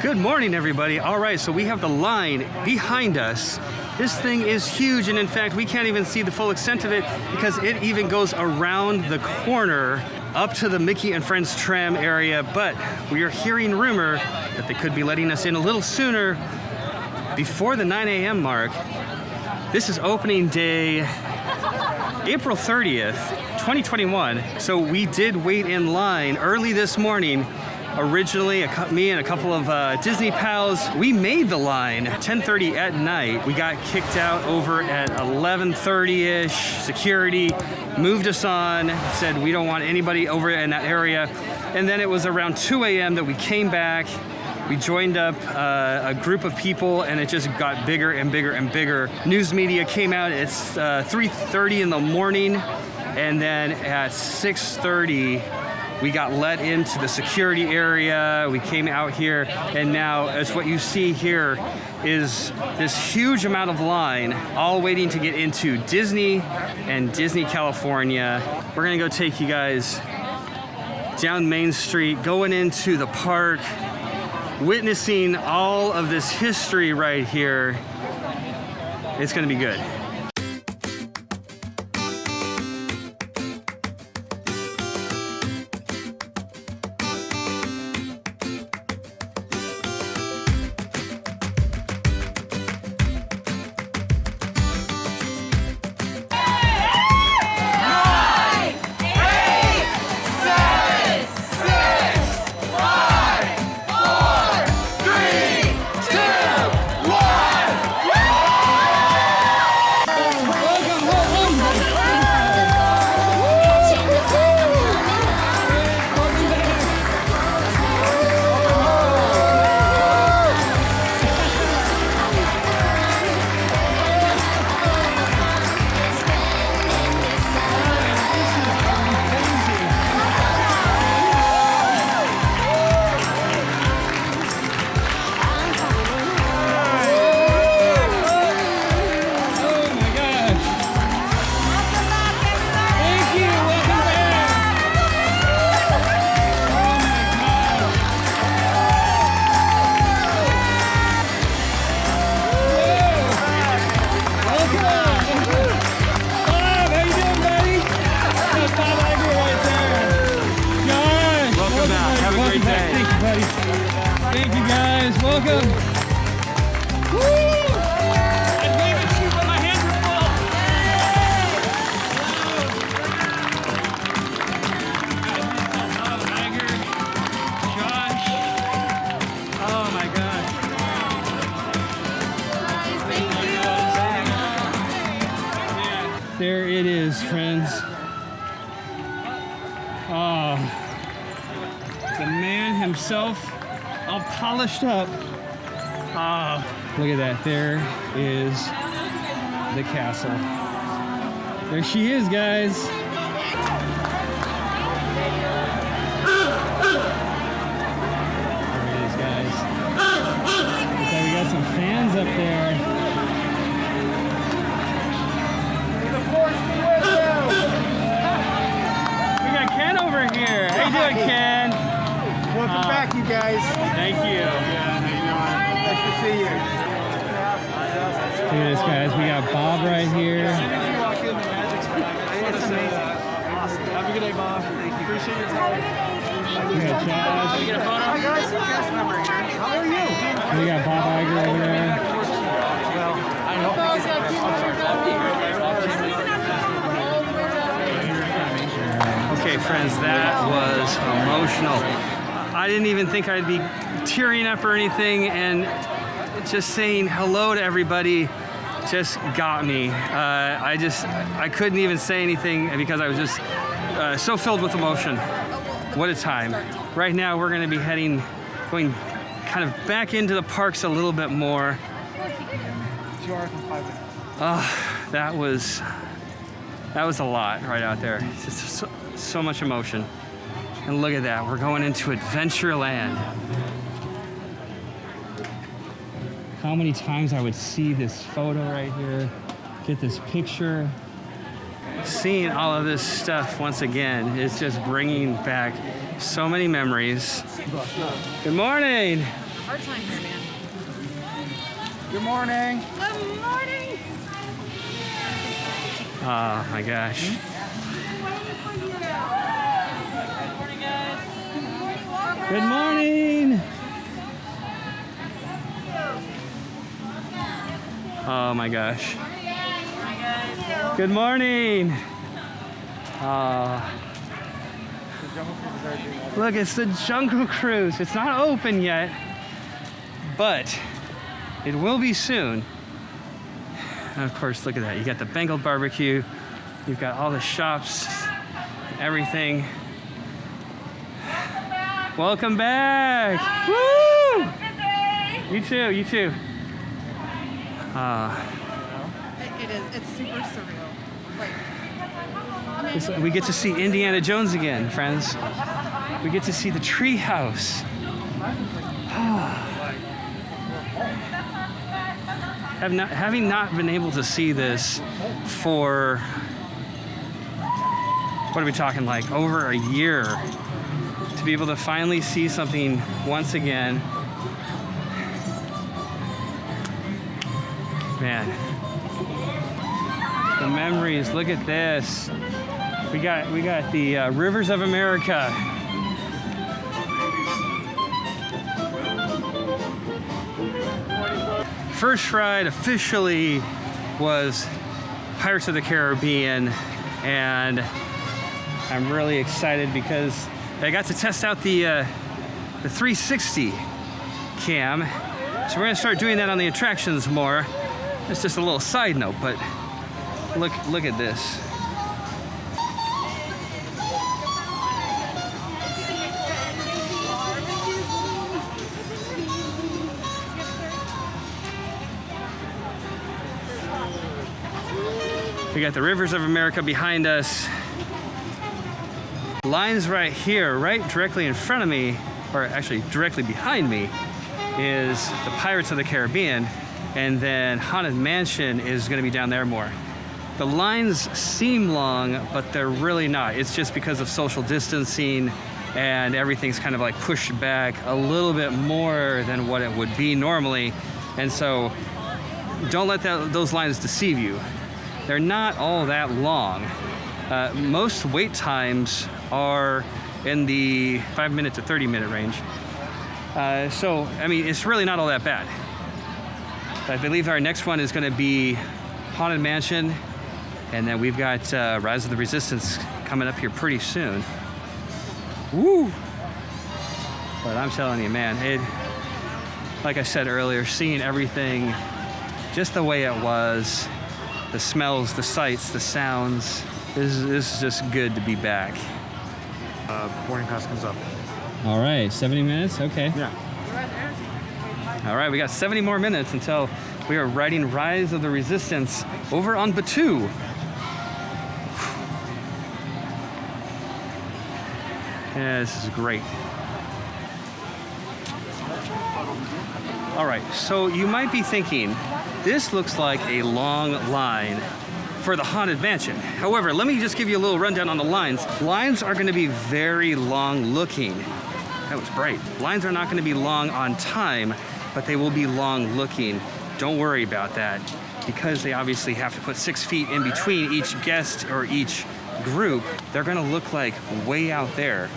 Good morning, everybody. All right, so we have the line behind us. This thing is huge, and in fact, we can't even see the full extent of it because it even goes around the corner up to the Mickey and Friends tram area, but we are hearing rumor that they could be letting us in a little sooner before the 9 a.m. mark. This is opening day, April 30th, 2021. So we did wait in line early this morning. Originally, me and a couple of Disney pals, we made the line at 10:30 at night. We got kicked out over at 11:30-ish. Security moved us on, said we don't want anybody over in that area. And then it was around 2 a.m. that we came back. We joined up a group of people, and it just got bigger and bigger and bigger. News media came out. It's 3:30 in the morning, and then at 6:30, we got let into the security area. We came out here, and now, as what you see here, is this huge amount of line, all waiting to get into Disney and Disney California. We're gonna go take you guys down Main Street, going into the park, witnessing all of this history right here. It's gonna be good. Thank you guys, welcome. Woo! I gave it to you, but my hands are full. Tiger, Josh. Oh my God. Thank you. There it is, friends. Oh, the man himself. All polished up. Ah, look at that. There is the castle. There she is, guys. There it is, guys. Looks like we got some fans up there. The force be with you. We got Ken over here. How you doing, Ken? Welcome back, you guys. Thank you. Yeah, how you doing? Nice to see you. Look at this, guys. We got Bob right here. As soon as you walk in, the magic's back. I want to say have a good day, Bob. Thank you. Appreciate your time. We got Chad. Can we get a photo? Hi, guys. Cast member here. How are you? We got Bob Iger over there. Well, I hope Okay, friends, that was emotional. I didn't even think I'd be tearing up or anything, and just saying hello to everybody just got me. I couldn't even say anything because I was just so filled with emotion. What a time. Right now, we're gonna be going kind of back into the parks a little bit more. That was a lot right out there. Just so much emotion. And look at that, we're going into Adventureland. How many times I would see this photo right here, get this picture. Seeing all of this stuff once again is just bringing back so many memories. Good morning. hard time here, man. Good morning. Good morning. Oh my gosh. Good morning. Oh my gosh. Good morning. Look, it's the Jungle Cruise. It's not open yet, but it will be soon. And of course, look at that. You got the Bengal barbecue. You've got all the shops, everything. Welcome back. Woo! You too, you too. It is. It's super surreal. Like, We get to see Indiana Jones again, friends. We get to see the tree house. Having not been able to see this for, what are we talking, like over a year, to be able to finally see something once again, man, the memories. Look at this. We got the Rivers of America. First ride officially was Pirates of the Caribbean, and I'm really excited because I got to test out the 360 cam. So we're gonna start doing that on the attractions more. It's just a little side note, but look at this. We got the Rivers of America behind us. Lines right here, right directly in front of me, or actually directly behind me, is the Pirates of the Caribbean, and then Haunted Mansion is gonna be down there more. The lines seem long, but they're really not. It's just because of social distancing and everything's kind of like pushed back a little bit more than what it would be normally. And so don't let those lines deceive you. They're not all that long. Most wait times are in the 5-minute to 30-minute range. So, I mean, it's really not all that bad. I believe our next one is gonna be Haunted Mansion, and then we've got Rise of the Resistance coming up here pretty soon. Woo! But I'm telling you, man, like I said earlier, seeing everything just the way it was, the smells, the sights, the sounds, this is just good to be back. Boarding pass comes up. All right, 70 minutes, okay. Yeah. All right, we got 70 more minutes until we are riding Rise of the Resistance over on Batuu. Yeah, this is great. All right, so you might be thinking, this looks like a long line for the Haunted Mansion. However, let me just give you a little rundown on the lines. Lines are gonna be very long looking. That was bright. Lines are not gonna be long on time, but they will be long looking. Don't worry about that, because they obviously have to put 6 feet in between each guest or each group. They're gonna look like way out there.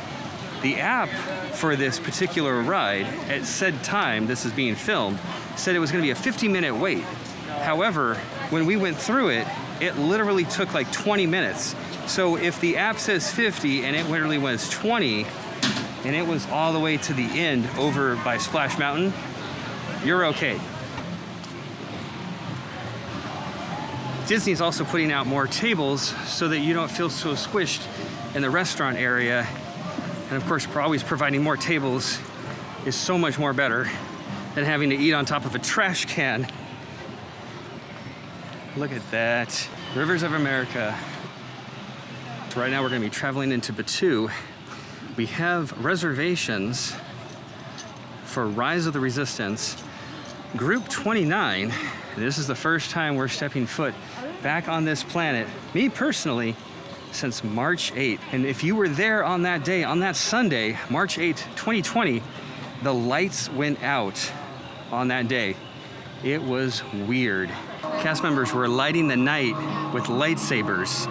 The app for this particular ride, at said time this is being filmed, said it was gonna be a 50-minute wait. However, when we went through it, it literally took like 20 minutes. So if the app says 50 and it literally was 20, and it was all the way to the end over by Splash Mountain, you're okay. Disney's also putting out more tables so that you don't feel so squished in the restaurant area. And of course, always providing more tables is so much more better than having to eat on top of a trash can. Look at that. Rivers of America. So right now we're gonna be traveling into Batuu. We have reservations for Rise of the Resistance, Group 29. This is the first time we're stepping foot back on this planet, me personally, since March 8th. And if you were there on that day, on that Sunday, March 8th, 2020, the lights went out on that day. It was weird. Cast members were lighting the night with lightsabers.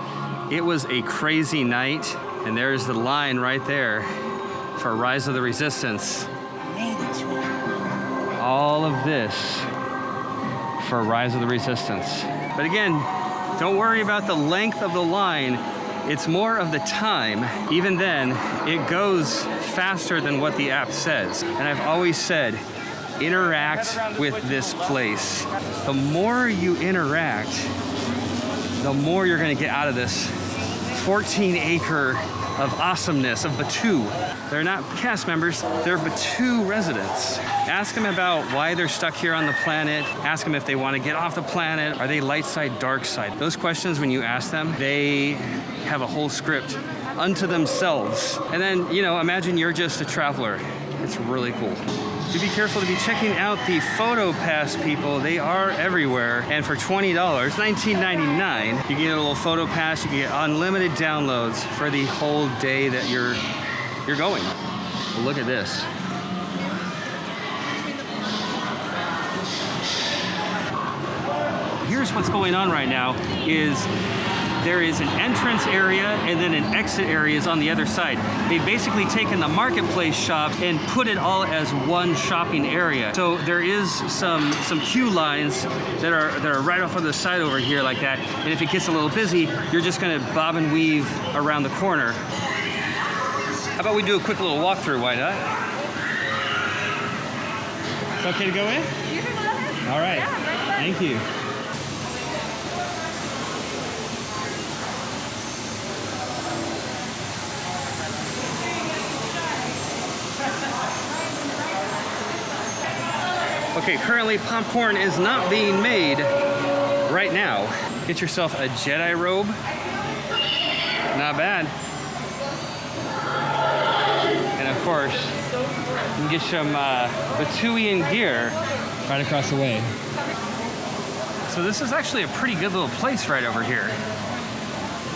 It was a crazy night, and there's the line right there for Rise of the Resistance. All of this for Rise of the Resistance. But again, don't worry about the length of the line. It's more of the time. Even then, it goes faster than what the app says. And I've always said, interact with this place. The more you interact, the more you're gonna get out of this 14-acre of awesomeness of Batuu. They're not cast members, they're Batuu residents. Ask them about why they're stuck here on the planet. Ask them if they want to get off the planet. Are they light side, dark side? Those questions, when you ask them, they have a whole script unto themselves. And then, you know, imagine you're just a traveler. It's really cool. Do be careful to be checking out the photo pass, people. They are everywhere. And for $20, $19.99, you get a little photo pass. You can get unlimited downloads for the whole day that you're going. Well, look at this. Here's what's going on right now is there is an entrance area and then an exit area is on the other side. They've basically taken the marketplace shop and put it all as one shopping area. So there is some queue lines that are right off on the side over here like that. And if it gets a little busy, you're just gonna bob and weave around the corner. How about we do a quick little walkthrough, why not? It's okay to go in? You can go ahead. All right, Yeah, thank you. Okay, currently popcorn is not being made right now. Get yourself a Jedi robe. Not bad. And of course, you can get some Batuuian gear right across the way. So this is actually a pretty good little place right over here.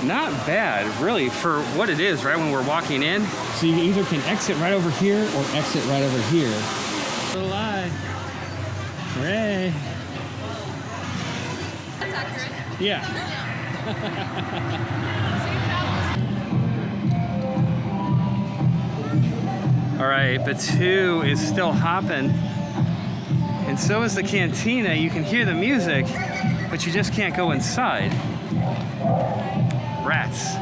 Not bad, really, for what it is, right, when we're walking in. So you either can exit right over here or exit right over here. Still alive. Hooray. That's accurate. Yeah. All right, Batuu is still hopping. And so is the cantina. You can hear the music, but you just can't go inside. Rats.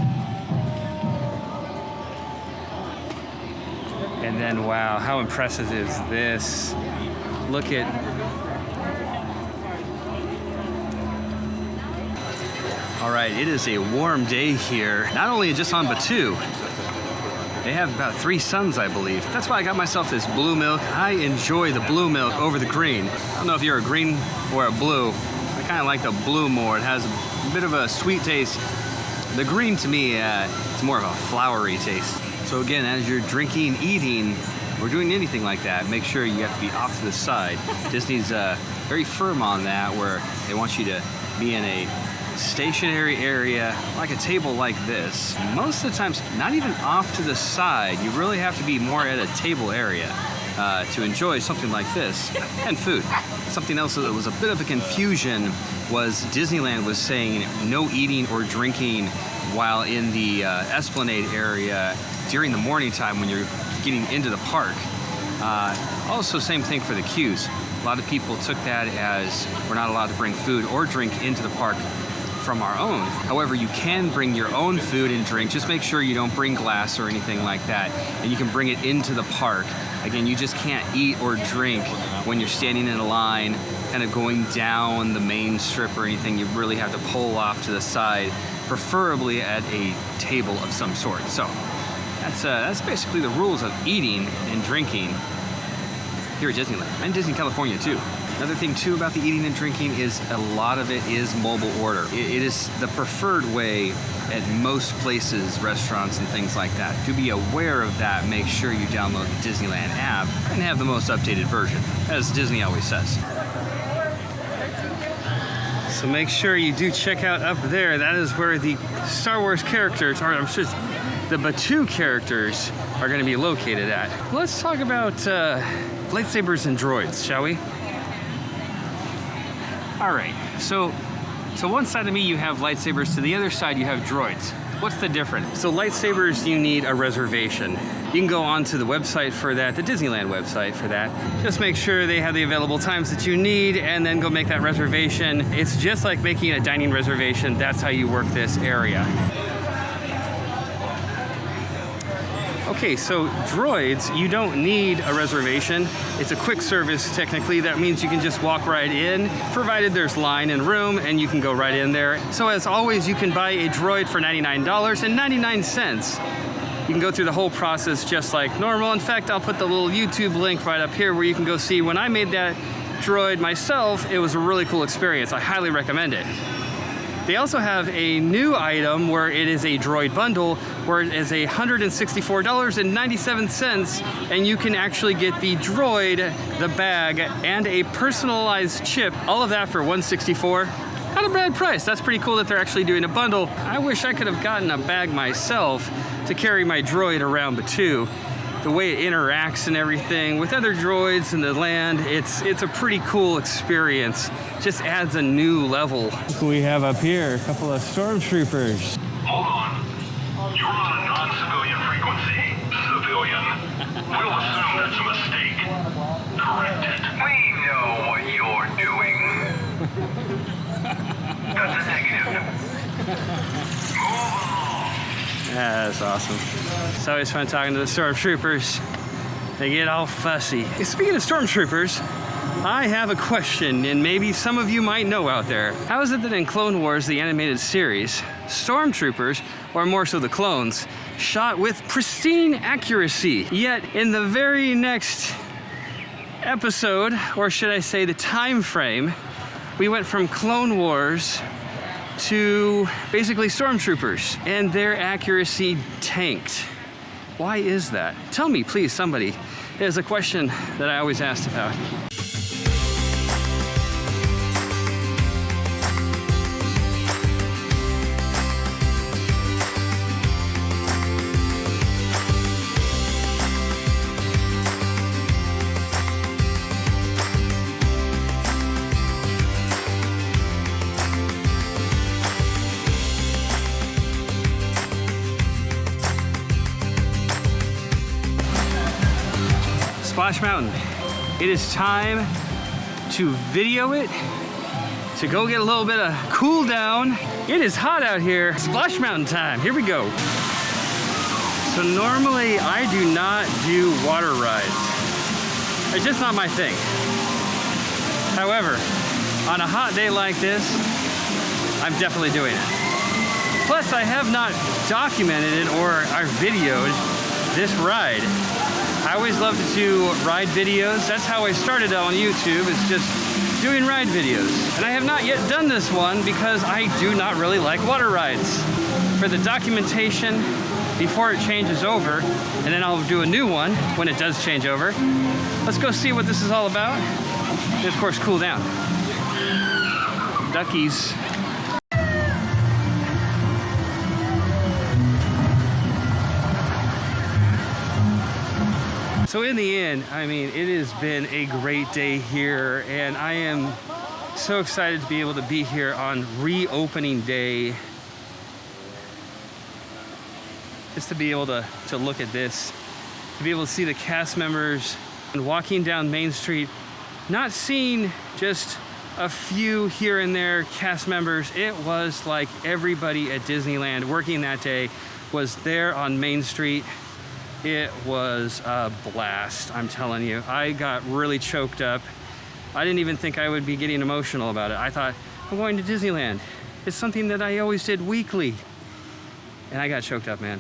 And then, wow, how impressive is this? Look at... All right, it is a warm day here. Not only just on Batuu, they have about 3 suns, I believe. That's why I got myself this blue milk. I enjoy the blue milk over the green. I don't know if you're a green or a blue. I kind of like the blue more. It has a bit of a sweet taste. The green, to me, it's more of a flowery taste. So again, as you're drinking, eating, or doing anything like that, make sure you have to be off to the side. Disney's very firm on that, where they want you to be in a stationary area, like a table like this. Most of the times, not even off to the side. You really have to be more at a table area to enjoy something like this. And food. Something else that was a bit of a confusion was Disneyland was saying no eating or drinking while in the Esplanade area during the morning time when you're getting into the park. Also, same thing for the queues. A lot of people took that as we're not allowed to bring food or drink into the park from our own. However, you can bring your own food and drink. Just make sure you don't bring glass or anything like that, and you can bring it into the park. Again, you just can't eat or drink when you're standing in a line, kind of going down the main strip or anything. You really have to pull off to the side, preferably at a table of some sort. So that's basically the rules of eating and drinking here at Disneyland, and Disney California too. Another thing too about the eating and drinking is a lot of it is mobile order. It is the preferred way at most places, restaurants and things like that. To be aware of that, make sure you download the Disneyland app and have the most updated version, as Disney always says. So make sure you do check out up there. That is where the Star Wars characters, or I'm sure the Batuu characters, are are going to be located at. Let's talk about lightsabers and droids, shall we? All right, so to one side of me you have lightsabers, to the other side you have droids. What's the difference? So lightsabers, you need a reservation. You can go onto the website for that, the Disneyland website for that. Just make sure they have the available times that you need and then go make that reservation. It's just like making a dining reservation. That's how you work this area. Okay, so droids, you don't need a reservation. It's a quick service technically. That means you can just walk right in, provided there's line and room, and you can go right in there. So as always, you can buy a droid for $99.99. You can go through the whole process just like normal. In fact, I'll put the little YouTube link right up here where you can go see when I made that droid myself. It was a really cool experience. I highly recommend it. They also have a new item where it is a droid bundle where it is $164.97 and you can actually get the droid, the bag, and a personalized chip. All of that for $164. Not a bad price. That's pretty cool that they're actually doing a bundle. I wish I could have gotten a bag myself to carry my droid around, but too, the way it interacts and everything with other droids in the land, it's a pretty cool experience. Just adds a new level. Look what we have up here, a couple of stormtroopers. Hold on. You're on a non-civilian frequency, civilian. We'll assume that's a mistake. Correct it. We know what you're doing. That's a negative. Move along. That's awesome. It's always fun talking to the stormtroopers. They get all fussy. Speaking of stormtroopers, I have a question, and maybe some of you might know out there. How is it that in Clone Wars, the animated series, stormtroopers, or more so the clones, shot with pristine accuracy, yet in the very next episode, or should I say the time frame, we went from Clone Wars to basically stormtroopers, and their accuracy tanked. Why is that? Tell me, please, somebody. There's a question that I always asked about. Splash Mountain. It is time to video it, to go get a little bit of cool down. It is hot out here. Splash Mountain time. Here we go. So normally I do not do water rides. It's just not my thing. However, on a hot day like this, I'm definitely doing it. Plus, I have not documented it or videoed this ride. I always loved to do ride videos. That's how I started on YouTube, is just doing ride videos. And I have not yet done this one because I do not really like water rides. For the documentation before it changes over, and then I'll do a new one when it does change over. Let's go see what this is all about. And of course, cool down. Duckies. So in the end, I mean, it has been a great day here, and I am so excited to be able to be here on reopening day. Just to be able to look at this, to be able to see the cast members and walking down Main Street, not seeing just a few here and there cast members. It was like everybody at Disneyland working that day was there on Main Street. It was a blast, I'm telling you. I got really choked up. I didn't even think I would be getting emotional about it. I thought, I'm going to Disneyland. It's something that I always did weekly. And I got choked up, man.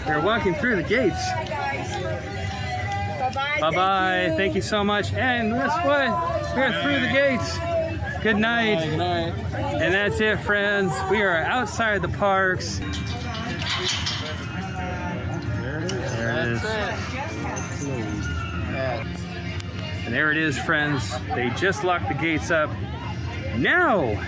We're walking through the gates. Bye-bye. Thank you so much. And guess what? We're through the gates. Good night. Good night. And that's it, friends. We are outside the parks. There it is. And there it is, friends. They just locked the gates up. Now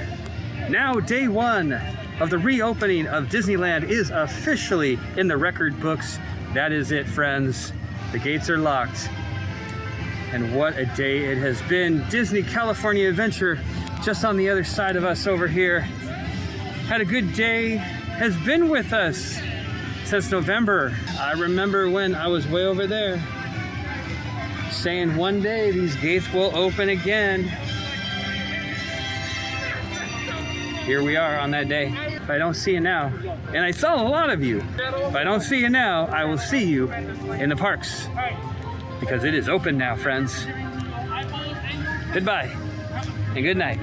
day one of the reopening of Disneyland is officially in the record books. That is it, friends. The gates are locked. And what a day it has been. Disney California Adventure just on the other side of us over here. Had a good day, has been with us since November. I remember when I was way over there saying one day these gates will open again. Here we are on that day. If I don't see you now, and I saw a lot of you, if I don't see you now, I will see you in the parks. Because it is open now, friends. Goodbye and good night.